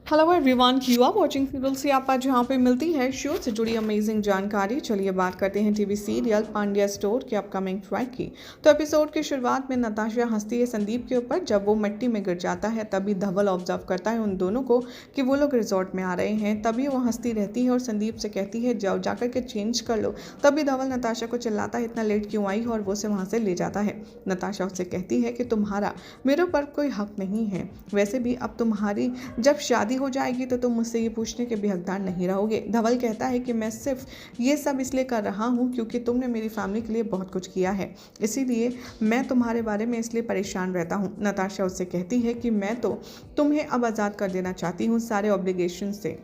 Hello everyone, you are watching serial से आप जहाँ पे मिलती है शो से जुड़ी अमेजिंग जानकारी। चलिए बात करते हैं टीवी सीरियल पांड्या स्टोर के अपकमिंग ट्रैक की। तो एपिसोड की शुरुआत में नताशा हंसती है संदीप के ऊपर। जब वो मिट्टी में गिर जाता है तभी धवल ऑब्जर्व करता है उन दोनों को कि वो लोग रिजॉर्ट में आ रहे हैं। तभी वो हंसती रहती है और संदीप से कहती है जाओ जाकर के चेंज कर लो। तभी धवल नताशा को चिल्लाता है इतना लेट क्यों आई, और वो उसे वहाँ से ले जाता है। नताशा उससे कहती है कि तुम्हारा मेरे ऊपर कोई हक नहीं है, वैसे भी अब तुम्हारी जब शादी हो जाएगी तो तुम मुझसे ये पूछने के भी हकदार नहीं रहोगे। धवल कहता है कि मैं सिर्फ ये सब इसलिए कर रहा हूँ क्योंकि तुमने मेरी फैमिली के लिए बहुत कुछ किया है, इसीलिए मैं तुम्हारे बारे में इसलिए परेशान रहता हूँ। नताशा उससे कहती है कि मैं तो तुम्हें अब आज़ाद कर देना चाहती हूँ सारे ऑब्लिगेशन से।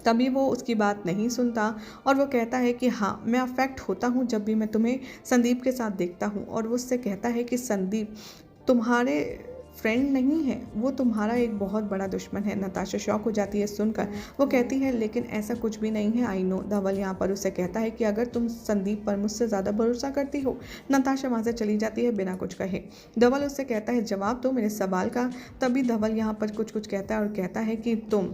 तभी वो उसकी बात नहीं सुनता और वो कहता है कि हाँ, मैं अफेक्ट होता हूँ जब भी मैं तुम्हें संदीप के साथ देखता हूँ। और वो उससे कहता है कि संदीप तुम्हारे फ्रेंड नहीं है, वो तुम्हारा एक बहुत बड़ा दुश्मन है। नताशा शॉक हो जाती है सुनकर। वो कहती है लेकिन ऐसा कुछ भी नहीं है, आई नो। धवल यहाँ पर उसे कहता है कि अगर तुम संदीप पर मुझसे ज़्यादा भरोसा करती हो। नताशा वहाँ से चली जाती है बिना कुछ कहे। धवल उससे कहता है जवाब दो मेरे सवाल का। तभी धवल यहाँ पर कुछ कहता है और कहता है कि तुम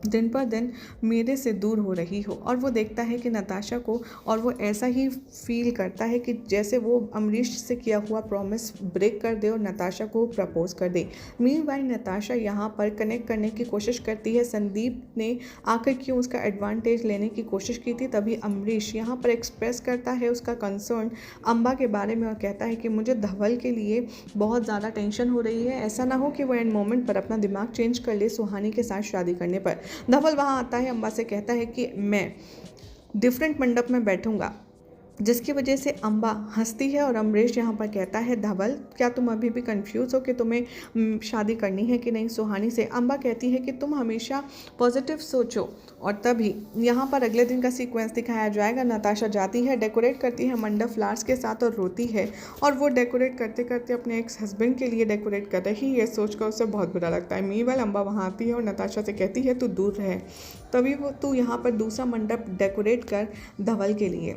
दिन पर दिन मेरे से दूर हो रही हो। और वो देखता है कि नताशा को, और वो ऐसा ही फील करता है कि जैसे वो अमरीश से किया हुआ प्रॉमिस ब्रेक कर दे और नताशा को प्रपोज कर दे। मीनवाइल नताशा यहाँ पर कनेक्ट करने की कोशिश करती है संदीप ने आकर क्यों उसका एडवांटेज लेने की कोशिश की थी। तभी अमरीश यहाँ पर एक्सप्रेस करता है उसका कंसर्न अम्बा के बारे में और कहता है कि मुझे धवल के लिए बहुत ज़्यादा टेंशन हो रही है, ऐसा ना हो कि वो एंड मोमेंट पर अपना दिमाग चेंज कर ले सुहानी के साथ शादी करने पर। धवल वहाँ आता है, अम्बा से कहता है कि मैं डिफरेंट मंडप में बैठूंगा, जिसकी वजह से अम्बा हंसती है। और अमरीश यहाँ पर कहता है धवल क्या तुम अभी भी कंफ्यूज हो कि तुम्हें शादी करनी है कि नहीं सुहानी से। अम्बा कहती है कि तुम हमेशा पॉजिटिव सोचो। और तभी यहाँ पर अगले दिन का सीक्वेंस दिखाया जाएगा। नताशा जाती है, डेकोरेट करती है मंडप फ्लावर्स के साथ और रोती है। और वो डेकोरेट करते करते अपने एक्स हस्बैंड के लिए डेकोरेट कर रही है, सोचकर उसे बहुत बुरा लगता है। मीनवाइल अम्बा वहाँ आती है और नताशा से कहती है तू दूर रहे, तभी वो तू यहाँ पर दूसरा मंडप डेकोरेट कर धवल के लिए।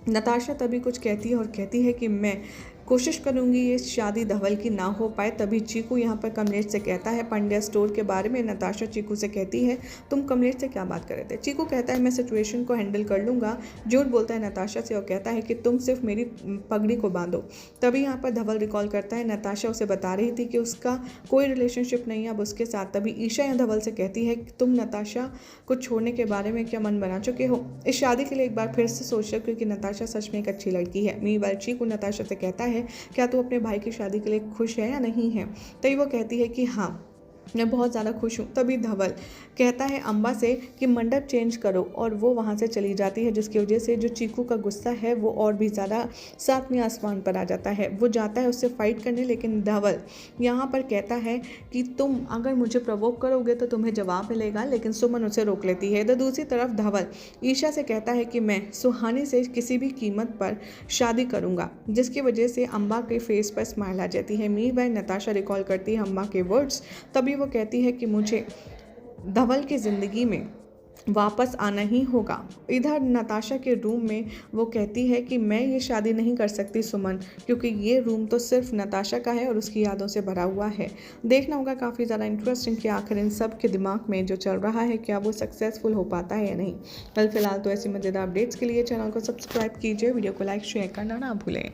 नताशा तभी कुछ कहती है और कहती है कि मैं कोशिश करूंगी ये शादी धवल की ना हो पाए। तभी चीकू यहाँ पर कमलेश से कहता है पांड्या स्टोर के बारे में। नताशा चीकू से कहती है तुम कमलेश से क्या बात कर रहे थे। चीकू कहता है मैं सिचुएशन को हैंडल कर लूँगा। झूठ बोलता है नताशा से और कहता है कि तुम सिर्फ मेरी पगड़ी को बांधो। तभी यहाँ पर धवल रिकॉल करता है नताशा उसे बता रही थी कि उसका कोई रिलेशनशिप नहीं है अब उसके साथ। तभी ईशा यहाँ धवल से कहती है कि तुम नताशा को छोड़ने के बारे में क्या मन बना चुके हो, इस शादी के लिए एक बार फिर से सोच लो क्योंकि नताशा सच में एक अच्छी लड़की है। मीनवाइल चीकू नताशा से कहता है क्या तू अपने भाई की शादी के लिए खुश है या नहीं है। तभी वो कहती है कि हाँ मैं बहुत ज़्यादा खुश हूँ। तभी धवल कहता है अम्बा से कि मंडप चेंज करो और वो वहाँ से चली जाती है, जिसकी वजह से जो चीकू का गुस्सा है वो और भी ज़्यादा सातवें आसमान पर आ जाता है। वो जाता है उससे फाइट करने, लेकिन धवल यहाँ पर कहता है कि तुम अगर मुझे प्रवोक करोगे तो तुम्हें जवाब मिलेगा, लेकिन सुमन उसे रोक लेती है। तो दूसरी तरफ धवल ईशा से कहता है कि मैं सुहानी से किसी भी कीमत पर शादी करूँगा, जिसकी वजह से अम्बा के फेस पर स्माइल आ जाती है। मीनवाइल नताशा रिकॉल करती है अम्बा के वर्ड्स। तभी वो कहती है कि मुझे धवल की ज़िंदगी में वापस आना ही होगा। इधर नताशा के रूम में वो कहती है कि मैं ये शादी नहीं कर सकती सुमन, क्योंकि ये रूम तो सिर्फ नताशा का है और उसकी यादों से भरा हुआ है। देखना होगा काफ़ी ज़्यादा इंटरेस्टिंग कि आखिर इन सब के दिमाग में जो चल रहा है क्या वो सक्सेसफुल हो पाता है या नहीं। कल फिलहाल तो ऐसी मज़ेदार अपडेट्स के लिए चैनल को सब्सक्राइब कीजिए, वीडियो को लाइक शेयर करना ना भूलें।